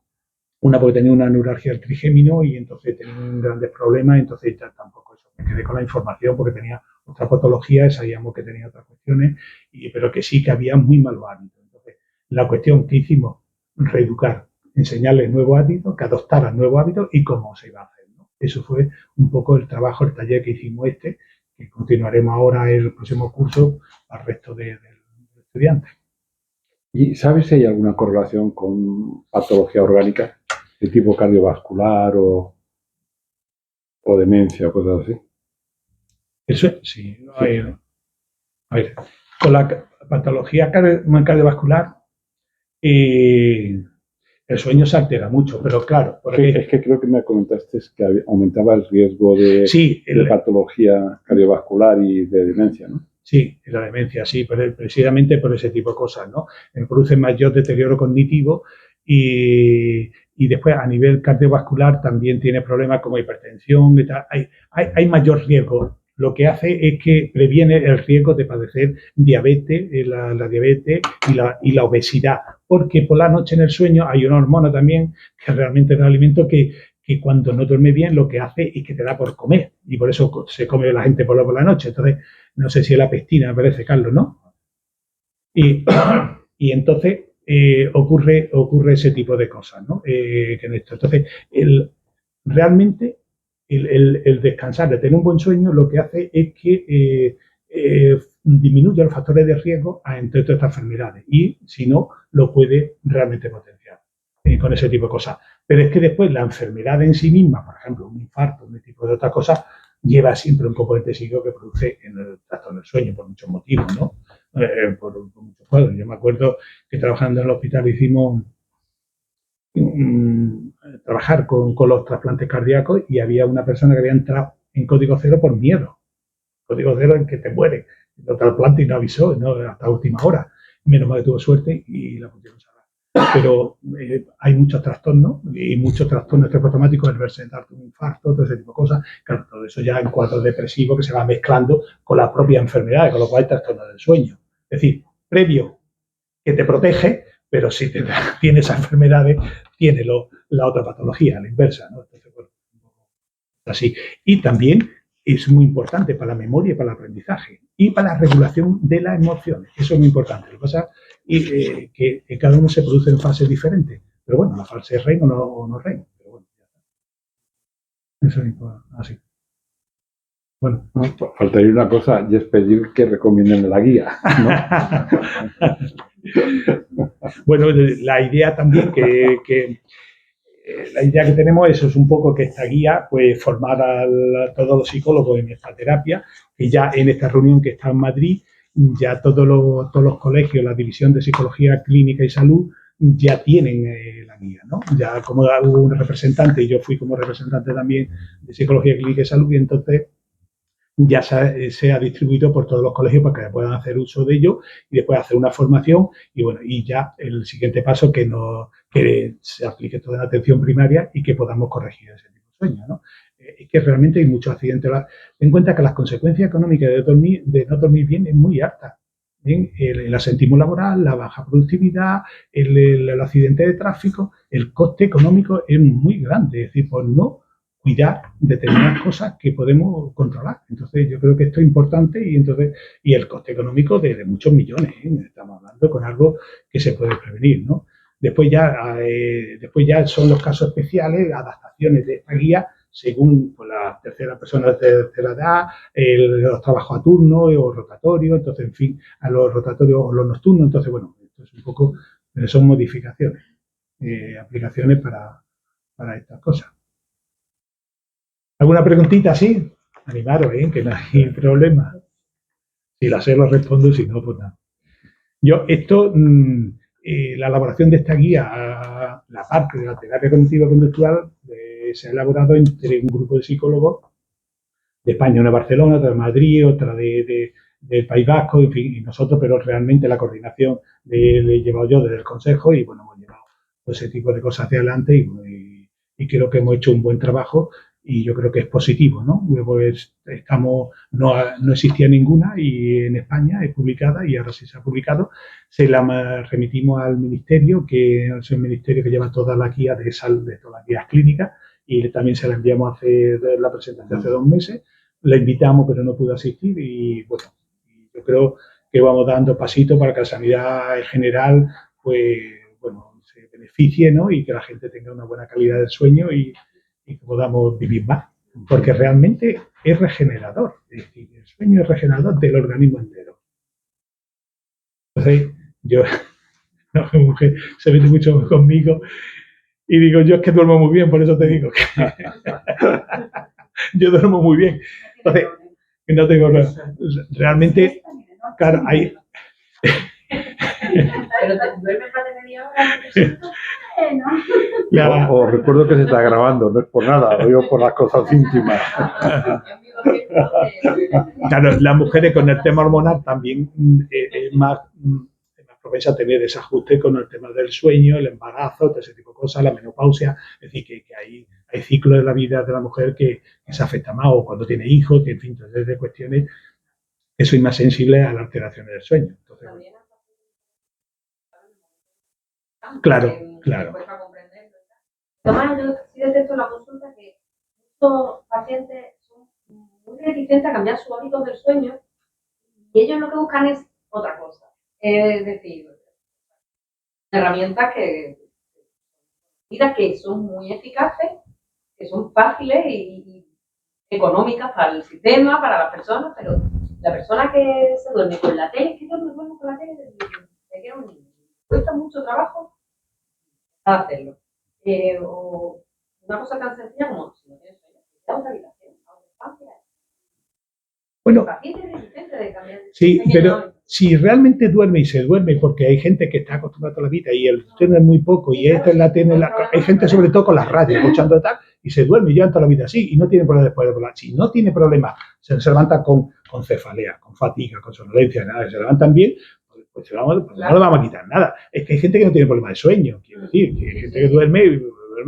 Una porque tenía una neuralgia del trigémino y entonces tenía grandes problemas, entonces tampoco eso. Me quedé con la información porque tenía otra patología, sabíamos que tenía otras cuestiones, pero que sí que había muy malos hábitos. Entonces, la cuestión que hicimos, reeducar, enseñarles nuevos hábitos, que adoptaran nuevos hábitos y cómo se iba a hacer, ¿no? Eso fue un poco el trabajo, el taller que hicimos que continuaremos ahora el próximo curso al resto de estudiantes. ¿Y sabes si hay alguna correlación con patología orgánica de tipo cardiovascular o demencia o cosas así? Eso sí. A ver, con la patología cardiovascular el sueño se altera mucho, pero claro. Es que creo que me comentaste que aumentaba el riesgo de patología cardiovascular y de demencia, ¿no? Sí, la demencia, sí, precisamente por ese tipo de cosas, ¿no? Produce mayor deterioro cognitivo y después a nivel cardiovascular también tiene problemas como hipertensión y tal. Hay mayor riesgo. Lo que hace es que previene el riesgo de padecer diabetes, la diabetes y la obesidad, porque por la noche en el sueño hay una hormona también que realmente es un alimento que cuando no duerme bien lo que hace es que te da por comer y por eso se come la gente por la noche. Entonces, no sé si es la pestina, me parece, Carlos, ¿no? Y entonces ocurre ese tipo de cosas, ¿no? Entonces, realmente el descansar, de tener un buen sueño, lo que hace es que disminuye los factores de riesgo entre todas estas enfermedades y, si no, lo puede realmente potenciar con ese tipo de cosas. Pero es que después la enfermedad en sí misma, por ejemplo, un infarto, un tipo de otras cosas, lleva siempre un componente psíquico que produce en el trastorno del sueño por muchos motivos, ¿no? Por muchos cuadros. Yo me acuerdo que trabajando en el hospital hicimos trabajar con los trasplantes cardíacos y había una persona que había entrado en código cero por miedo. Código cero en que te muere. El trasplante y no avisó, ¿no? Hasta última hora. Menos mal que tuvo suerte y la pudieron salvar. Pero hay muchos trastornos y muchos trastornos postraumáticos, el presentarte un infarto, todo ese tipo de cosas. Claro, todo eso ya en cuadros depresivos que se va mezclando con la propia enfermedad, con lo cual hay trastornos del sueño. Es decir, previo que te protege, pero si tienes esas enfermedades, tiene la otra patología, la inversa, ¿no? Entonces, bueno, así. Y también es muy importante para la memoria y para el aprendizaje y para la regulación de las emociones. Eso es muy importante. Lo que pasa es que cada uno se produce en fases diferentes. Pero bueno, la fase es reino o no reino. Pero bueno, eso es así. Bueno. Faltaría una cosa y es pedir que recomienden la guía, ¿no? Bueno, la idea también la idea que tenemos es un poco que esta guía pues formar a todos los psicólogos en esta terapia, y ya en esta reunión que está en Madrid, ya todos los colegios, la división de psicología clínica y salud ya tienen la guía, ¿no? Ya como hubo un representante y yo fui como representante también de psicología clínica y salud, y entonces ya se ha distribuido por todos los colegios para que puedan hacer uso de ello y después hacer una formación y bueno, y ya el siguiente paso que se aplique toda la atención primaria y que podamos corregir ese tipo de sueños, ¿no? Es que realmente hay muchos accidentes. Ten en cuenta que las consecuencias económicas de no dormir bien es muy alta. El asentismo laboral, la baja productividad, el accidente de tráfico, el coste económico es muy grande, es decir, por no cuidar determinadas cosas que podemos controlar. Entonces, yo creo que esto es importante y el coste económico de muchos millones, ¿eh? Estamos hablando con algo que se puede prevenir, ¿no? Después ya son los casos especiales, adaptaciones de esta guía según pues, las terceras personas de tercera edad, los trabajos a turno o rotatorios, entonces, en fin, a los rotatorios o los nocturnos. Entonces, bueno, esto es un poco, son modificaciones, aplicaciones para estas cosas. ¿Alguna preguntita así? Animaros, que no hay problema. Si la sé, lo respondo, si no, pues nada. Yo, la elaboración de esta guía, la parte de la terapia cognitiva conductual, se ha elaborado entre un grupo de psicólogos de España, una de Barcelona, otra de Madrid, otra del País Vasco, en fin, y nosotros, pero realmente la coordinación la he llevado yo desde el Consejo y, bueno, hemos llevado todo ese tipo de cosas hacia adelante y creo que hemos hecho un buen trabajo y yo creo que es positivo, ¿no? Pues no existía ninguna y en España es publicada y ahora sí se ha publicado. Se la remitimos al ministerio, que es el ministerio que lleva toda la guía de todas las guías clínicas, y también se la enviamos a hacer la presentación hace 2 meses. La invitamos, pero no pudo asistir y, bueno, yo creo que vamos dando pasitos para que la sanidad en general, pues, bueno, se beneficie, ¿no? Y que la gente tenga una buena calidad del sueño y que podamos vivir más, porque realmente es regenerador, es decir, el sueño es regenerador del organismo entero. Entonces, mi mujer se mete mucho conmigo y digo, yo es que duermo muy bien, por eso te digo que yo duermo muy bien. Entonces, no tengo realmente, claro, hay... Pero te duermes más de media hora. Os recuerdo que se está grabando, no es por nada, lo digo por las cosas íntimas. Claro, las mujeres con el tema hormonal también es más propensa a tener desajuste con el tema del sueño, el embarazo, todo ese tipo de cosas, la menopausia. Es decir, que hay ciclos de la vida de la mujer que se afecta más, o cuando tiene hijos, que en fin, entonces de cuestiones que soy más sensible a las alteraciones del sueño. Entonces, bueno. Claro. Tomás, yo sí detecto en la consulta que estos pacientes son muy reticentes a cambiar sus hábitos del sueño y ellos lo que buscan es otra cosa. Es decir, herramientas que son muy eficaces, que son fáciles y económicas para el sistema, para las personas, pero la persona que se duerme con la tele, que yo me duermo con la tele desde que era un niño. Cuesta mucho trabajo hacerlo. O una cosa tan sencilla como si no tienes sueño, da otra habitación, a otra estancia. Bueno, sí, pero si realmente duerme y se duerme, porque hay gente que está acostumbrada a la vida y el sueño es muy poco y hay gente sobre todo con las radios escuchando tal y se duerme y llevan toda la vida así y no tiene problema después de volar. Si no tiene problema, se levanta con cefalea, con fatiga, con somnolencia, nada, se levantan bien, pues no le vamos a quitar nada. Es que hay gente que no tiene problema de sueño, quiero decir, que hay gente que duerme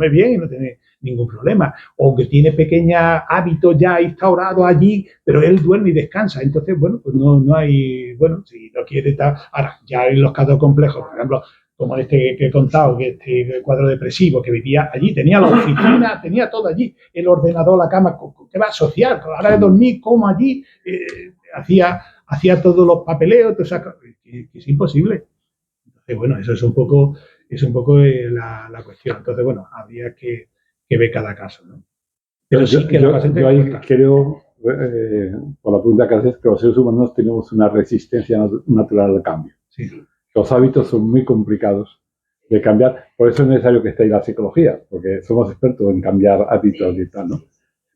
bien y no tiene ningún problema, o que tiene pequeños hábitos ya instaurados allí, pero él duerme y descansa. Entonces, bueno, pues no hay, bueno, si no quiere estar. Ahora, ya en los casos complejos, por ejemplo, como este que he contado, que este cuadro depresivo que vivía allí, tenía la oficina, tenía todo allí, el ordenador, la cama, que va a asociar, ahora de dormir, como allí, hacía todos los papeleos, que es imposible. Entonces, bueno, eso es un poco la cuestión. Entonces, bueno, habría que ver cada caso, ¿no? Pero sí que yo ahí creo, por la pregunta que haces, que los seres humanos tenemos una resistencia natural al cambio. Sí. Los hábitos son muy complicados de cambiar, por eso es necesario que esté ahí la psicología, porque somos expertos en cambiar hábitos y tal, ¿no?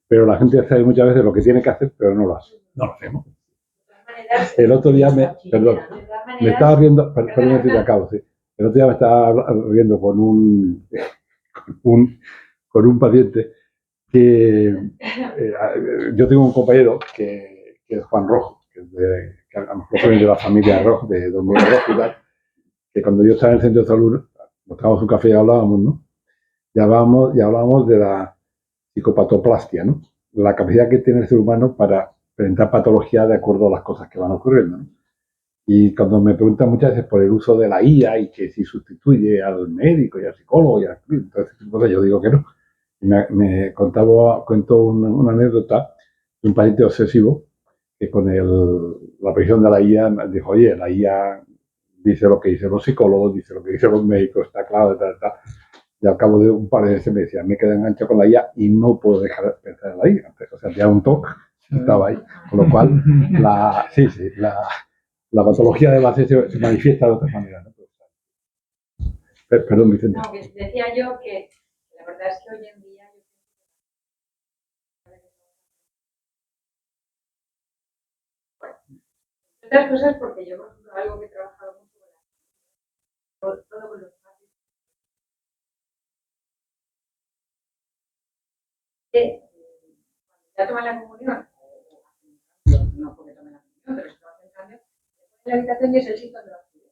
Pero la gente sabe muchas veces lo que tiene que hacer, pero no lo hace. No lo hacemos. El otro día me estaba viendo, perdón, te acabo, sí. El otro día me estaba viendo con un paciente que yo tengo un compañero que es Juan Rojo, que a lo mejor es de la familia Rojo, de Don Miguel Rojo y tal, que cuando yo estaba en el centro de salud, nos tomábamos un café y hablábamos, ¿no? Y hablábamos de la psicopatoplastia, ¿no? La capacidad que tiene el ser humano para presentar patología de acuerdo a las cosas que van ocurriendo, ¿no? Y cuando me preguntan muchas veces por el uso de la IA y que si sustituye al médico y al psicólogo y al entonces yo digo que no. Y me cuento una anécdota de un paciente obsesivo que con la presión de la IA dijo, oye, la IA dice lo que dicen los psicólogos, dice lo que dicen los médicos, está claro, y al cabo de un par de meses me decía, me quedé enganchado con la IA y no puedo dejar de pensar en la IA. O sea, ya un toque estaba ahí. Con lo cual, la patología de base se manifiesta de otra manera, ¿no? Perdón, Vicente. No, que decía yo que la verdad es que hoy en día otras cosas porque yo, por ejemplo, algo que he trabajado mucho todo con los padres. Cuando ya toman la comunión, no porque tomen la comunión, pero si lo hacen cambio, en la habitación y es el sitio de la actividad.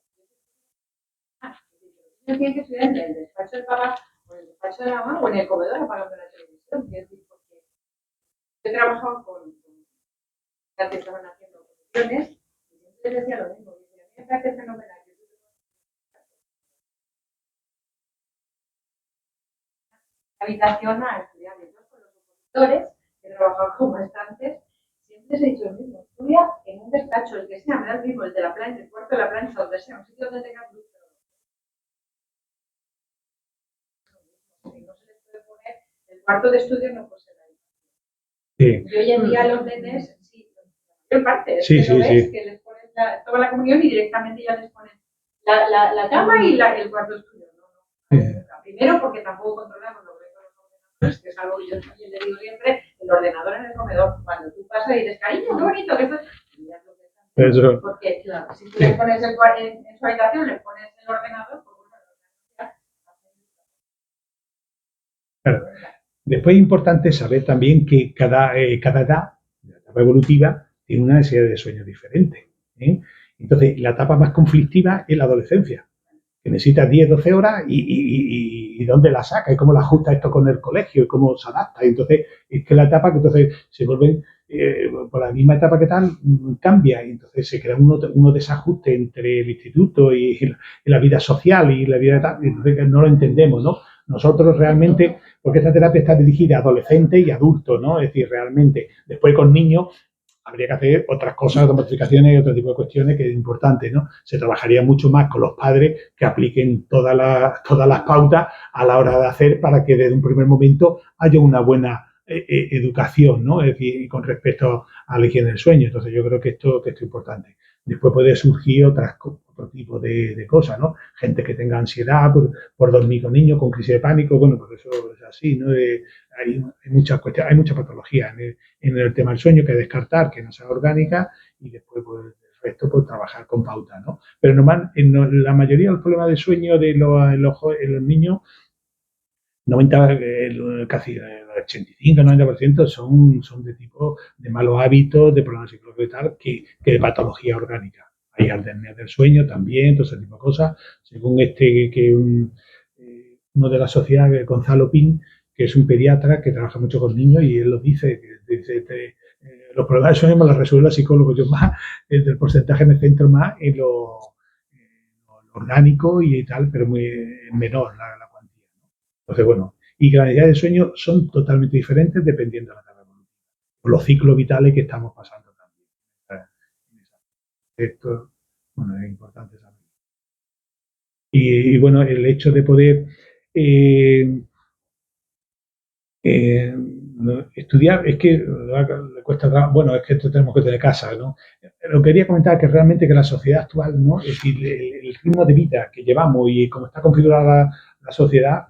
Los niños tienen que estudiar en el despacho del papá, o en el despacho de la mamá, o en el comedor apagando la televisión. Es decir, porque yo he trabajado con que estaban haciendo comisiones y siempre les decía lo mismo. Dice, a mí me parece fenomenal. Habitación a estudiar. Entonces, con los opositores, que he trabajado como estantes, siempre les he dicho lo mismo. Estudia en un despacho, el que sea, me da el mismo, el de la plancha, el cuarto de la plancha, donde sea, un sitio donde tengas luz. Y no se les puede poner el cuarto de estudio, no puede ser ahí. Sí. Y hoy en día los nenes, sí, en parte, sí, sí, que les ponen toda la comunión y directamente ya les ponen la cama y el cuarto de estudio. No. Primero porque tampoco controlamos lo que ven los ordenadores, que es algo que yo también le digo siempre, el ordenador en el comedor. Cuando tú pasas y dices, cariño, qué bonito que esto es. Eso. Porque, claro, si tú le pones en su habitación, le pones el ordenador, pues bueno, claro. Después es importante saber también que cada edad, la etapa evolutiva, tiene una necesidad de sueño diferente. Entonces, la etapa más conflictiva es la adolescencia, que necesita 10, 12 horas y dónde la saca, y cómo la ajusta esto con el colegio, y cómo se adapta. Entonces, es que la etapa que entonces se vuelve, por la misma etapa que tal, cambia, y entonces se crea uno desajuste entre el instituto y la vida social y la vida tal, y entonces no lo entendemos, ¿no? Nosotros realmente, porque esta terapia está dirigida a adolescentes y adultos, ¿no? Es decir, realmente, después con niños habría que hacer otras cosas, otras modificaciones y otro tipo de cuestiones que es importante, ¿no? Se trabajaría mucho más con los padres que apliquen todas las pautas a la hora de hacer para que desde un primer momento haya una buena educación, ¿no? Es decir, con respecto a la higiene del sueño. Entonces yo creo que esto es importante. Después puede surgir otro tipo de cosas, ¿no? Gente que tenga ansiedad por dormir con niños, con crisis de pánico, bueno, pues eso es así, ¿no? Hay muchas cuestiones, hay mucha patología en el tema del sueño que descartar, que no sea orgánica, y después pues, el resto pues trabajar con pautas, ¿no? Pero normal, la mayoría de los problemas de sueño en los niños, 90, casi el 85-90% son de tipo de malos hábitos, de problemas psicológicos y tal, que de patología orgánica. Hay apnea del sueño también, todo ese tipo de cosas. Según uno de la sociedad, Gonzalo Pin, que es un pediatra que trabaja mucho con niños, y él lo dice, los problemas de sueño me los resuelve el psicólogo. Yo más, el porcentaje me centro más en lo orgánico y tal, pero muy menor la cuantía, ¿no? Entonces, bueno, y que las necesidades de sueño son totalmente diferentes dependiendo de la etapa evolutiva, por los ciclos vitales que estamos pasando también. Esto, bueno, es importante saber. Y bueno, el hecho de poder estudiar, es que le cuesta, bueno, es que esto tenemos que tener casa, ¿no? Lo que quería comentar que realmente que la sociedad actual, ¿no? Es decir, el ritmo de vida que llevamos y cómo está configurada la sociedad,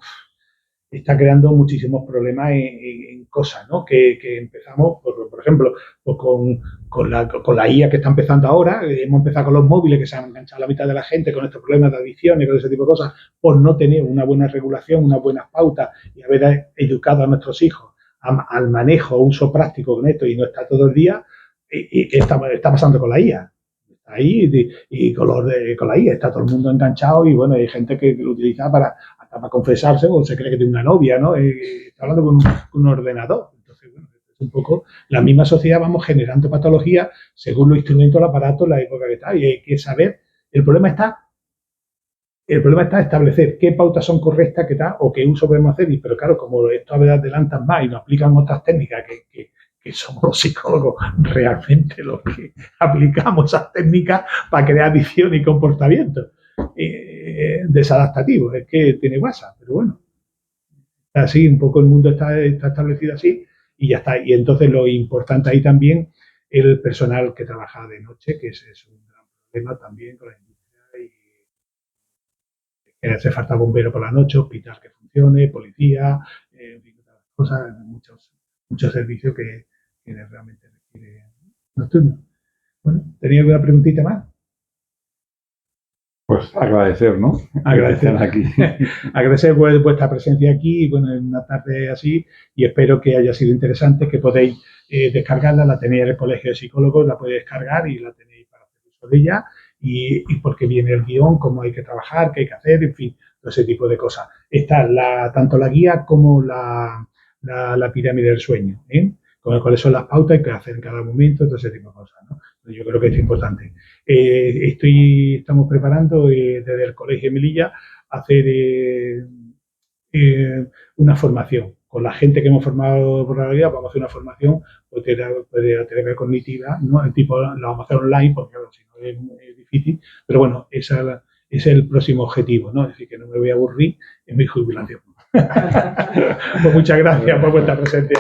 está creando muchísimos problemas en cosas, ¿no? Que empezamos, por ejemplo, pues con la IA que está empezando ahora, hemos empezado con los móviles que se han enganchado a la mitad de la gente con estos problemas de adicción y con ese tipo de cosas, por no tener una buena regulación, unas buenas pautas y haber educado a nuestros hijos al manejo, uso práctico con esto, y no está todo el día, ¿qué está pasando con la IA? Ahí y con la IA está todo el mundo enganchado, y bueno, hay gente que lo utiliza para confesarse, o se cree que tiene una novia, ¿no? Está hablando con un ordenador. Entonces, bueno, es un poco la misma sociedad, vamos generando patologías según los instrumentos, los aparatos, la época que está, y hay que saber, el problema está establecer qué pautas son correctas, qué tal, o qué uso podemos hacer, pero claro, como esto a veces adelantan más y nos aplican otras técnicas que que somos los psicólogos realmente los que aplicamos esas técnicas para crear adicción y comportamiento desadaptativos. Es que tiene WhatsApp, pero bueno, está así, un poco el mundo está establecido así y ya está. Y entonces lo importante ahí también el personal que trabaja de noche, que ese es un gran problema también con la industria y que hace falta bombero por la noche, hospital que funcione, policía, en fin, cosas, muchos servicios que realmente requiere nocturno. Bueno, ¿tenía alguna preguntita más? Pues agradecer, ¿no? Agradecer aquí. Agradecer vuestra presencia aquí y bueno, en una tarde así y espero que haya sido interesante, que podéis descargarla, la tenéis en el Colegio de Psicólogos, la podéis descargar y la tenéis para hacer uso de ella y porque viene el guión, cómo hay que trabajar, qué hay que hacer, en fin, todo ese tipo de cosas. Está tanto la guía como la pirámide del sueño, con cuáles son las pautas que hacer en cada momento, todo ese tipo de cosas, ¿no? Yo creo que es importante. Estamos preparando desde el Colegio de Melilla hacer una formación. Con la gente que hemos formado por la vida, vamos a hacer una formación de terapia cognitiva, ¿no? El tipo la vamos a hacer online porque claro, si no es difícil, pero bueno, ese es el próximo objetivo, ¿no? Es decir, que no me voy a aburrir en mi jubilación. Pues muchas gracias por vuestra presencia.